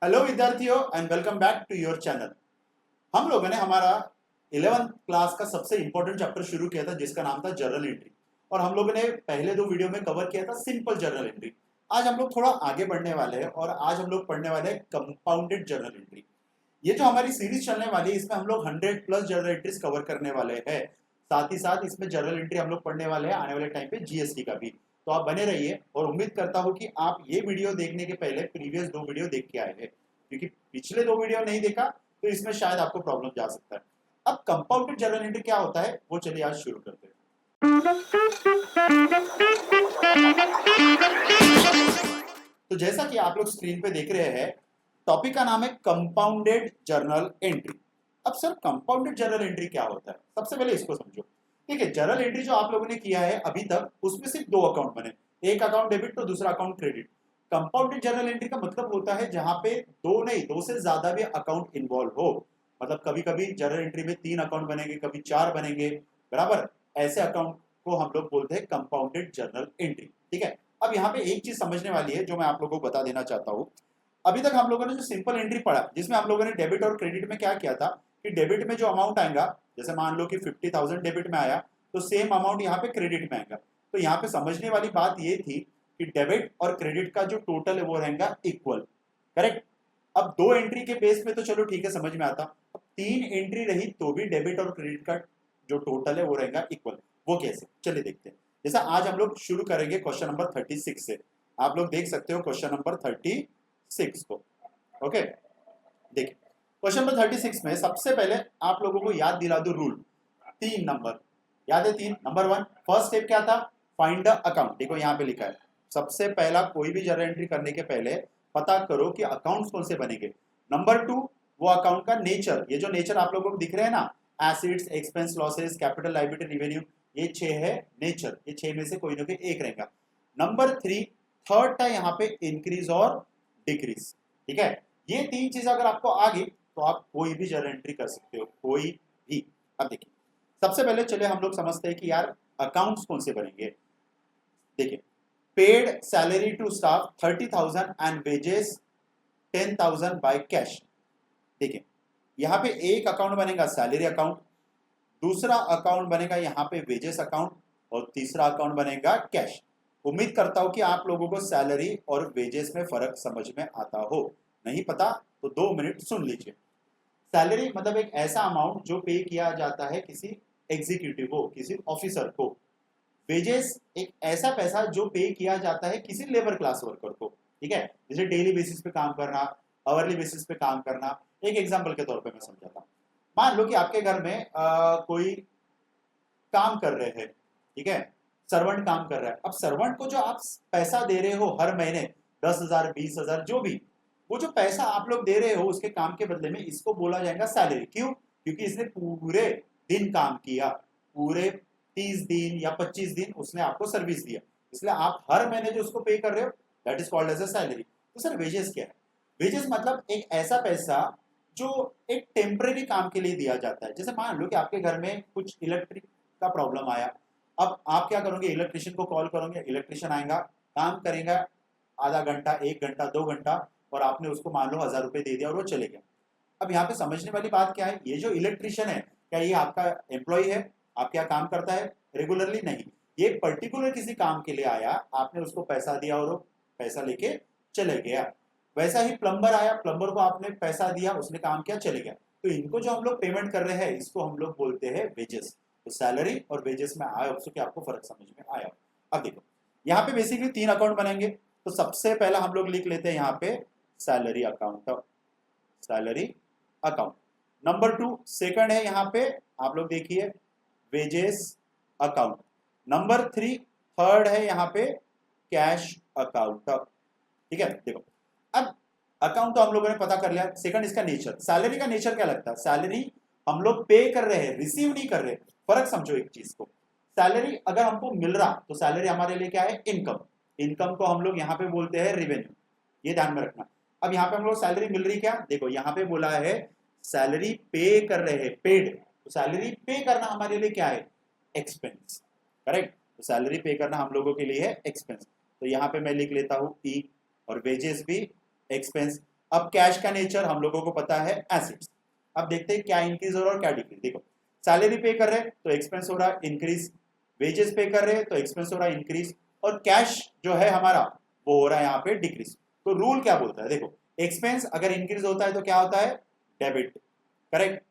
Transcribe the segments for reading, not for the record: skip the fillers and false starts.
Hello विद्यार्थियों and welcome back to your channel. हम लोगों ने हमारा 11th क्लास का सबसे इंपॉर्टेंट चैप्टर शुरू किया था जिसका नाम था जर्नल एंट्री। और हम लोगों ने पहले दो वीडियो में कवर किया था सिंपल जर्नल एंट्री। आज हम लोग थोड़ा आगे बढ़ने वाले हैं और आज हम लोग पढ़ने वाले हैं कंपाउंडेड जर्नल एंट्री। ये जो हमारी सीरीज चलने वाली है इसमें हम लोग 100 प्लस जर्नल एंट्रीज कवर करने वाले हैं। साथ ही साथ इसमें जर्नल एंट्री हम लोग पढ़ने वाले हैं आने वाले टाइम पे जीएसटी का भी। तो आप बने रहिए और उम्मीद करता हूं कि आप ये वीडियो देखने के पहले प्रीवियस दो वीडियो देख के आए हैं, क्योंकि पिछले दो वीडियो नहीं देखा तो इसमें शायद आपको प्रॉब्लम जा सकता है। अब कंपाउंडेड जर्नल एंट्री क्या होता है वो चलिए आज शुरू करते हैं। तो जैसा कि आप लोग स्क्रीन पे देख रहे हैं, टॉपिक का नाम है कंपाउंडेड जर्नल एंट्री। अब सर कंपाउंडेड जर्नल एंट्री क्या होता है, सबसे पहले इसको समझो। ठीक है, जर्नल एंट्री जो आप लोगों ने किया है अभी तक उसमें सिर्फ दो अकाउंट बने, एक अकाउंट डेबिट तो दूसरा account credit. Compounded journal entry का मतलब होता है जहां पे दो नहीं दो से ज्यादा भी अकाउंट इन्वॉल्व हो। मतलब कभी कभी जर्नल एंट्री में 3 अकाउंट बनेंगे, कभी 4 बनेंगे, बराबर। ऐसे अकाउंट को हम लोग बोलते हैं कंपाउंडेड जर्नल एंट्री। ठीक है, अब यहाँ पे एक चीज समझने वाली है जो मैं आप लोगों को बता देना चाहता हूँ। अभी तक हम लोगों ने जो सिंपल एंट्री पढ़ा जिसमें हम लोगों ने डेबिट और क्रेडिट में क्या किया था कि डेबिट में जो अमाउंट आएगा, जैसे मान लो कि 50,000 डेबिट में आया तो सेम अमाउंट यहाँ पे क्रेडिट में आएगा। तो यहाँ पे समझने वाली बात ये थी कि डेबिट और क्रेडिट का जो टोटल है वो रहेगा इक्वल, करेक्ट। अब दो एंट्री के बेस में तो चलो ठीक है, समझ में आता। अब 3 एंट्री रही तो भी डेबिट और क्रेडिट का जो टोटल है वो रहेगा इक्वल। वो कैसे, चलिए देखते हैं। जैसा आज हम लोग शुरू करेंगे क्वेश्चन नंबर 36 से। आप लोग देख सकते हो क्वेश्चन नंबर 36 को। ओके, देखिए क्वेश्चन नंबर 36 में सबसे पहले आप लोगों को याद दिला दो रूल। 3 नंबर याद है, 3 नंबर 1 फर्स्ट स्टेप क्या था, फाइंड द अकाउंट। देखो यहाँ पे लिखा है सबसे पहला कोई भी जर्नल एंट्री करने के पहले पता करो कि अकाउंट्स कौन से बनेंगे। नंबर 2 वो अकाउंट का नेचर, ये जो नेचर आप लोगों को दिख रहे हैं ना, acids, expense, losses, capital, liability, revenue, ये 6 है नेचर। ये 6 में से कोई ना कोई एक रहेगा। नंबर 3 थर्ड था यहाँ पे इंक्रीज और डिक्रीज। ठीक है, ये 3 चीज अगर आपको आ गई तो आप कोई भी जर्नल एंट्री कर सकते हो, कोई भी। अब देखिए सबसे पहले चले हम लोग समझते हैं कि यार अकाउंट्स कौन से बनेंगे। देखिए paid salary to staff 30,000 and wages 10,000 by cash. देखिए यहाँ पे एक अकाउंट बनेगा सैलरी अकाउंट, दूसरा अकाउंट बनेगा यहाँ पे वेजेस अकाउंट और तीसरा अकाउंट बनेगा कैश। उम्मीद करता हूं कि आप लोगों को सैलरी और वेजेस में फर्क समझ में आता हो। नहीं पता तो 2 मिनट सुन लीजिए। सैलरी मतलब एक ऐसा अमाउंट जो पे किया जाता है किसी एग्जीक्यूटिव को, किसी ऑफिसर को। वेजेस एक ऐसा पैसा जो पे किया जाता है किसी लेबर क्लास वर्कर को। ठीक है, जैसे डेली बेसिस पे काम करना, आवरली बेसिस पे काम करना। एक एग्जांपल के तौर पे मैं समझाता हूँ। मान लो कि आपके घर में कोई काम कर रहे हैं, ठीक है, सर्वेंट काम कर रहा है। अब सर्वेंट को जो आप पैसा दे रहे हो हर महीने 10,000 20,000 जो भी, वो जो पैसा आप लोग दे रहे हो उसके काम के बदले में इसको बोला जाएगा सैलरी। क्यों? क्योंकि इसने पूरे दिन काम किया, पूरे 30 दिन या 25 दिन उसने आपको सर्विस दिया, इसलिए आप हर महीने जो उसको पे कर रहे हो that is called as a salary. तो सर वेजेस क्या है? वेजेस मतलब एक ऐसा पैसा जो एक टेम्परेरी काम के लिए दिया जाता है। जैसे मान लो कि आपके घर में कुछ इलेक्ट्रिक का प्रॉब्लम आया, अब आप क्या करोगे, इलेक्ट्रिशियन को कॉल करोगे, इलेक्ट्रिशियन आएगा, काम करेगा आधा घंटा 1 घंटा 2 घंटा, और आपने उसको मान लो 1,000 रुपए दे दिया और वो चले गया। अब यहाँ पे समझने वाली बात क्या है, ये जो इलेक्ट्रिशियन है क्या ये आपका एम्प्लॉय है? आप क्या काम करता है रेगुलरली? नहीं, ये पर्टिकुलर किसी काम के लिए आया, आपने उसको पैसा दिया और वो पैसा लेके चले गया। वैसा ही प्लम्बर आया, प्लम्बर को आपने पैसा दिया, उसने काम किया, चले गया। तो इनको जो हम लोग पेमेंट कर रहे हैं इसको हम लोग बोलते हैं वेजेस। तो सैलरी और वेजेस में आया कि आपको फर्क समझ में आया। अब देखो यहाँ पे बेसिकली 3 अकाउंट बनेंगे। तो सबसे पहला हम लोग लिख लेते हैं यहाँ पे salary account, salary account. Number 2 second है यहाँ पे, आप लोग देखिए वेजेस अकाउंट। नंबर 3 थर्ड है यहाँ पे कैश अकाउंट। ठीक है, देखो अब अकाउंट तो हम लोगों ने पता कर लिया। सेकंड इसका नेचर, सैलरी का नेचर क्या लगता है? सैलरी हम लोग पे कर रहे हैं, रिसीव नहीं कर रहे। फर्क समझो एक चीज को, सैलरी अगर हमको मिल रहा तो सैलरी हमारे लिए क्या है? इनकम। इनकम को हम लोग यहाँ पे बोलते हैं रेवेन्यू, ये ध्यान में रखना। अब यहाँ पे हम लोग सैलरी मिल रही, क्या देखो यहाँ पे बोला है सैलरी पे कर रहे हैं, पेड। तो सैलरी पे करना हमारे लिए क्या है? Expense, correct. तो सैलरी पे करना हम लोगों के लिए है एक्सपेंस। तो यहाँ पे मैं लिख लेता हूँ ई, और वेजेस भी एक्सपेंस। अब कैश का नेचर हम लोगों को पता है एसिड्स। अब देखते हैं क्या इंक्रीज हो रहा है और क्या डिक्रीज। देखो सैलरी पे कर रहे हैं तो एक्सपेंस हो रहा है इंक्रीज, वेजेस पे कर रहे हैं तो एक्सपेंस हो रहा है इंक्रीज, और कैश जो है हमारा वो हो रहा है यहाँ पे डिक्रीज। तो रूल क्या बोलता है, देखो एक्सपेंस अगर इंक्रीज होता है तो क्या होता है, डेबिट, करेक्ट।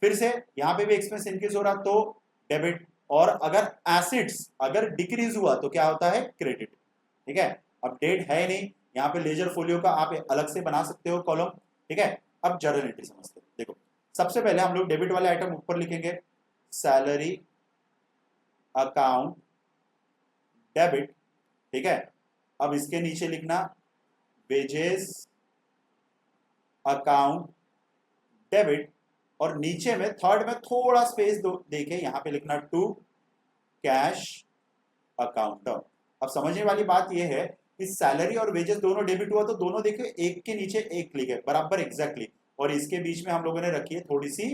फिर से यहाँ पे भी एक्सपेंस इंक्रीज हो रहा तो डेबिट, और अगर एसिड्स अगर डिक्रीज हुआ तो क्या होता है, क्रेडिट। ठीक है, अब डेट है नहीं यहाँ पे, लेजर फोलियो का आप अलग से बना सकते हो कॉलम। ठीक है, अब जर्नल एंट्री समझते हैं। देखो सबसे पहले हम लोग डेबिट वाले आइटम ऊपर लिखेंगे, सैलरी अकाउंट डेबिट। ठीक है, अब इसके नीचे लिखना वेजेस अकाउंट डेबिट, और नीचे में थर्ड में थोड़ा स्पेस देके यहां पे लिखना टू कैश अकाउंट। अब समझने वाली बात यह है कि सैलरी और वेजेस दोनों डेबिट हुआ तो दोनों देखिए एक के नीचे एक लिखे बराबर एग्जैक्टली, और इसके बीच में हम लोगों ने रखी है थोड़ी सी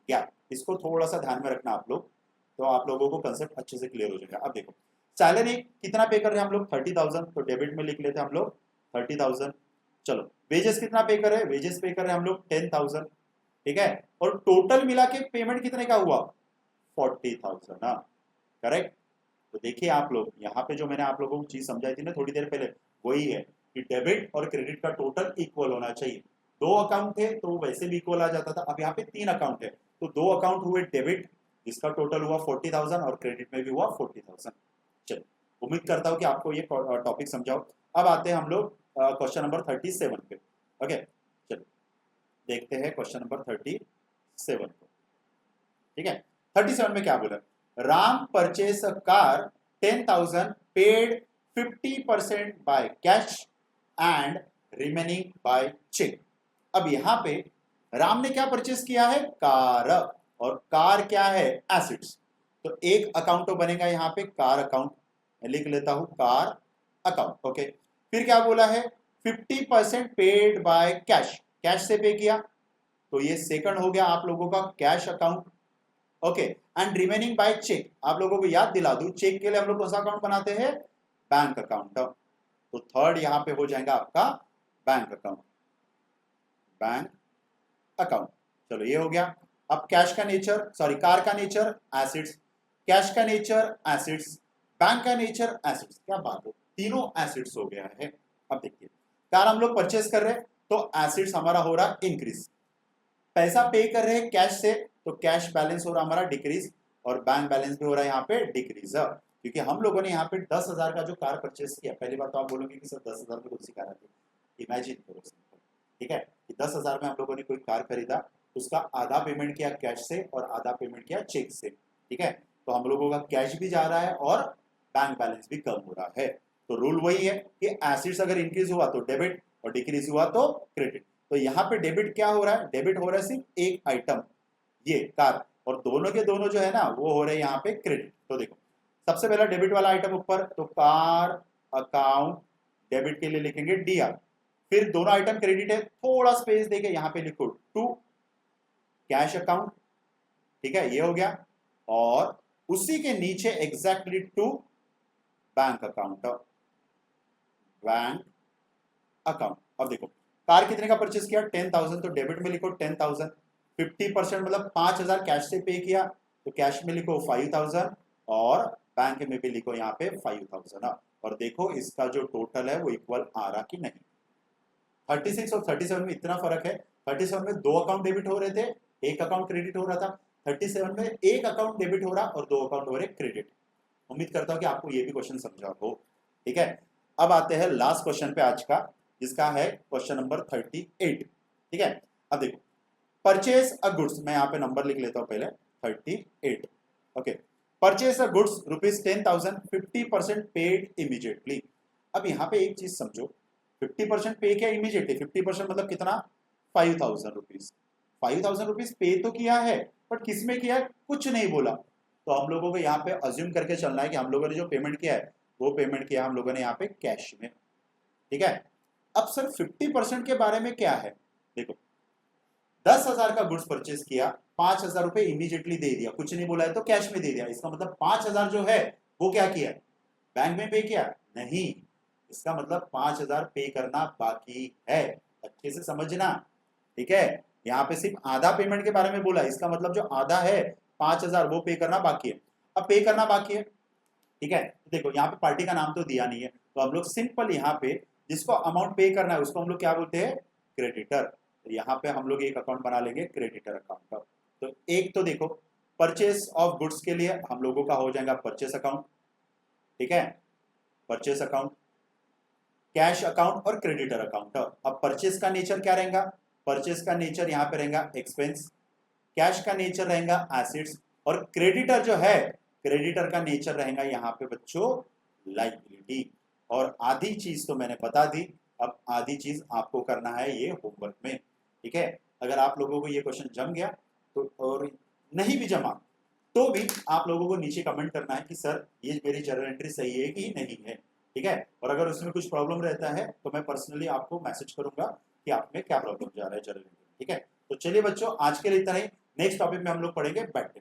गैप। इसको थोड़ा सा ध्यान में रखना आप लोग, तो आप लोगों को कंसेप्ट अच्छे से क्लियर हो जाएगा। अब देखो सैलरी कितना पे कर रहे हैं हम लोग, 30,000, तो डेबिट में लिख लेते हैं हम लोग 30,000। चलो वेजेस कितना पे कर रहे हैं, वेजेस पे कर रहे हैं हम लोग 10,000। ठीक है, और टोटल मिला के पेमेंट कितने का हुआ, 40,000 ना, करेक्ट। तो देखिए आप लोग यहाँ पे जो मैंने आप लोगों को चीज समझाई थी ना थोड़ी देर पहले, वही है कि डेबिट और क्रेडिट का टोटल इक्वल होना चाहिए। दो अकाउंट थे तो वैसे भी इक्वल आ जाता था, अब यहाँ पे 3 अकाउंट है तो 2 अकाउंट हुए डेबिट जिसका टोटल हुआ 40,000 और क्रेडिट में भी हुआ 40,000। चलो उम्मीद करता हूँ कि आपको ये टॉपिक समझाओ। अब आते हैं हम लोग क्वेश्चन नंबर 37 पे। ओके चलो देखते हैं क्वेश्चन नंबर 37 को। ठीक है, 37 में क्या बोला, Ram purchase a car 10,000 paid 50% by cash and remaining by cheque. अब यहां पे राम ने क्या परचेस किया है, कार, और कार क्या है, एसिड्स। तो एक अकाउंट तो बनेगा यहाँ पे कार अकाउंट, लिख लेता हूं कार अकाउंट। ओके, फिर क्या बोला है, 50% पेड बाय कैश, कैश से पे किया तो ये सेकंड हो गया आप लोगों का cash account. Okay, and remaining by cheque, आप लोगों को याद दिला दूं चेक के लिए हम लोग कौन सा अकाउंट बनाते हैं, बैंक अकाउंट। तो थर्ड यहां पे हो जाएगा आपका बैंक अकाउंट, बैंक अकाउंट। चलो ये हो गया। अब कैश का नेचर, सॉरी कार का नेचर एसिड्स, कैश का नेचर एसिड्स, बैंक का नेचर एसिड्स, क्या बात है, तीनों एसिड्स हो गया है। अब देखिए कार हम लोग परचेस कर रहे हैं तो एसिड्स हमारा हो रहा इंक्रीज, पैसा पे कर रहे हैं कैश से तो कैश बैलेंस हो रहा हमारा डिक्रीज, और बैंक बैलेंस भी हो रहा है यहाँ पे डिक्रीज, क्योंकि हम लोगों ने यहाँ पे 10,000 का जो कार परचेस किया। पहली बात तो आप बोलोगे कि सर 10,000 में कौन सी कार आती है, इमेजिन करो। ठीक है कि 10,000 में हम लोगों ने कोई कार खरीदा, उसका आधा पेमेंट किया कैश से और आधा पेमेंट किया चेक से। ठीक है, तो हम लोगों का कैश भी जा रहा है और बैंक बैलेंस भी कम हो रहा है। तो रूल वही है कि एसिड्स अगर इंक्रीज हुआ तो डेबिट और डिक्रीज हुआ तो क्रेडिट। तो यहाँ पे डेबिट क्या हो रहा है, डेबिट हो रहा है सिर्फ एक आइटम ये कार, और दोनों के दोनों जो है ना वो हो रहे हैं यहाँ पे क्रेडिट। तो देखो सबसे पहला डेबिट वाला आइटम ऊपर, तो कार अकाउंट डेबिट के लिए लिखेंगे डीआर, फिर दोनों आइटम क्रेडिट है, थोड़ा स्पेस देके यहाँ पे लिखो टू कैश अकाउंट। ठीक है, ये हो गया, और उसी के नीचे exactly to bank account, bank account. अब देखो कार कितने का परचेस किया, 10,000, तो डेबिट में लिखो 10,000, 50% मतलब 5,000 कैश से पे किया तो कैश में लिखो 5,000, और बैंक में भी लिखो यहाँ पे 5,000। और देखो इसका जो टोटल है वो इक्वल आ रहा कि नहीं। 36 और 37 में इतना फर्क है, 37 में 2 अकाउंट डेबिट हो रहे थे, एक अकाउंट क्रेडिट हो रहा था, 37 में एक अकाउंट डेबिट हो रहा और 2 अकाउंट हो रहे क्रेडिट। उम्मीद करता हूं कि आपको ये भी क्वेश्चन समझा हो। ठीक है, अब आते हैं लास्ट क्वेश्चन पे आज का, जिसका है क्वेश्चन नंबर 38। ठीक है, अब देखो परचेज अ गुड्स, मैं यहाँ पे नंबर लिख लेता हूं पहले 38। Okay, purchase a goods ₹10,000, 50% paid immediately. अब यहाँ पे एक चीज समझो, 50% पे किया इमीडिएटली, 50% मतलब कितना, 5,000 रुपीज। 5,000 रुपीज पे तो किया है बट किस में किया है, कुछ नहीं बोला। तो हम लोगों को यहाँ पे अज्यूम करके चलना है कि हम लोगों ने जो पेमेंट किया है वो पेमेंट किया हम लोगों ने यहाँ पे कैश में। ठीक है, अब सर 50% के बारे में क्या है, देखो 10,000 का गुड्स परचेस किया, 5,000 रुपए इमीडिएटली दे दिया, कुछ नहीं बोला है तो कैश में दे दिया। इसका मतलब 5,000 जो है वो क्या किया, बैंक में पे किया नहीं, इसका मतलब 5,000 पे करना बाकी है। अच्छे से समझना, ठीक है। यहाँ पे सिर्फ आधा पेमेंट के बारे में बोला, इसका मतलब जो आधा है 5,000 वो पे करना बाकी है। अब पे करना बाकी है, ठीक है। तो देखो यहाँ पे पार्टी का नाम तो दिया नहीं है, तो हम लोग सिंपल यहाँ पे जिसको अमाउंट पे करना है उसको हम लोग क्या बोलते हैं, क्रेडिटर। तो यहाँ पे हम लोग एक अकाउंट बना लेंगे, क्रेडिटर अकाउंट। तो एक तो देखो परचेस ऑफ गुड्स के लिए हम लोगों का हो जाएगा परचेस अकाउंट, ठीक है, परचेस अकाउंट, कैश अकाउंट और क्रेडिटर अकाउंट। अब परचेस का नेचर क्या रहेगा, परचेस का नेचर यहाँ पे रहेगा एक्सपेंस, कैश का नेचर रहेगा एसिड्स, और क्रेडिटर जो है, क्रेडिटर का नेचर रहेगा यहाँ पे बच्चों लाइबिलिटी। और आधी चीज तो मैंने बता दी, अब आधी चीज आपको करना है ये होमवर्क में, ठीक है। अगर आप लोगों को ये क्वेश्चन जम गया तो, और नहीं भी जमा तो भी आप लोगों को नीचे कमेंट करना है कि सर ये मेरी जर्नल एंट्री सही है कि नहीं है, ठीक है। और अगर उसमें कुछ प्रॉब्लम रहता है तो मैं पर्सनली आपको मैसेज करूंगा कि आप में क्या प्रॉब्लम जा रहा है जर्नल एंट्री, ठीक है। तो चलिए बच्चों आज के लिए इतना ही, नेक्स्ट टॉपिक में हम लोग पढ़ेंगे back.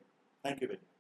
Thank you very much.